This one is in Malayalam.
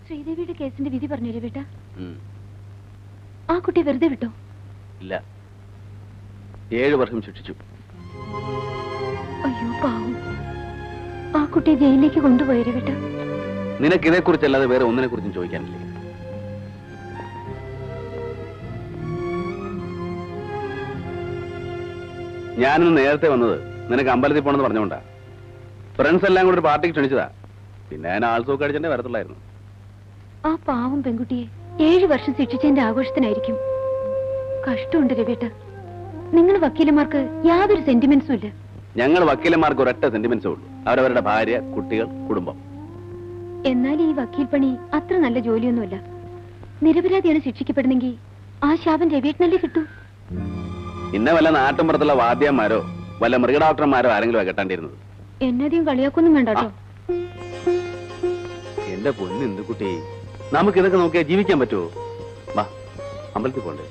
ശ്രീദേവിയുടെ കേസിന്റെ വിധി പറഞ്ഞു രവിട്ട. ആ കുട്ടി വെറുതെ വിട്ടോ? ഇല്ല, 7 വർഷം ശിക്ഷിച്ചു. അയ്യോ പാവം, ആ കുട്ടിയെ ജയിലിലേക്ക് കൊണ്ടുപോയി രവിട്ട. നിനക്ക് ഇതേക്കുറിച്ചല്ലാതെ വേറെ ഒന്നിനെ കുറിച്ചും ചോദിക്കാനില്ലേ? ഞാനിന്ന് നേരത്തെ വന്നത് നിനക്ക് അമ്പലത്തിൽ പോണെന്ന് പറഞ്ഞുകൊണ്ടാ. ഫ്രണ്ട്സ് എല്ലാം കൂടെ ഒരു പാർട്ടിക്ക് ക്ഷണിച്ചതാ. പിന്നെ ഞാൻ ആൾസോക്ക് അടിച്ചെന്നെ വരത്തുള്ളായിരുന്നു. ആ പാവം പെൺകുട്ടിയെ 7 വർഷം ശിക്ഷിച്ചതിന്റെ ആഘോഷത്തിനായിരിക്കും. കഷ്ടമുണ്ട് രവിട്ട. നിങ്ങൾ വക്കീലന്മാർക്ക് യാതൊരു സെന്റിമെന്റ്സും ഇല്ല. ഞങ്ങൾ വക്കീലന്മാർക്ക് ഒരൊറ്റ സെന്റിമെന്റ്സേ ഉള്ളൂ, അവരവരുടെ ഭാര്യ, കുട്ടികൾ, കുടുംബം. എന്നാൽ ഈ വക്കീൽ പണി അത്ര നല്ല ജോലിയൊന്നുമല്ല. നിരപരാധിയാണ് ശിക്ഷിക്കപ്പെടുന്നെങ്കിൽ ആ ശാപം രവിയേട്ടനല്ലേ കിട്ടൂ. ഇന്ന വല്ല നാട്ടുമ്പുറത്തുള്ള വാദ്യന്മാരോ വല്ല മൃഗഡോക്ടർമാരോ ആരെങ്കിലും കെട്ടാണ്ടിരുന്നത്. എന്നധികം കളിയാക്കൊന്നും വേണ്ട കേട്ടോ. എന്റെ പൊന്ന് എന്ത് കുട്ടി, നമുക്ക് ഇതൊക്കെ നോക്കിയാൽ ജീവിക്കാൻ പറ്റുമോ? വാ, അമ്പലത്തിൽ പോണ്ടേ?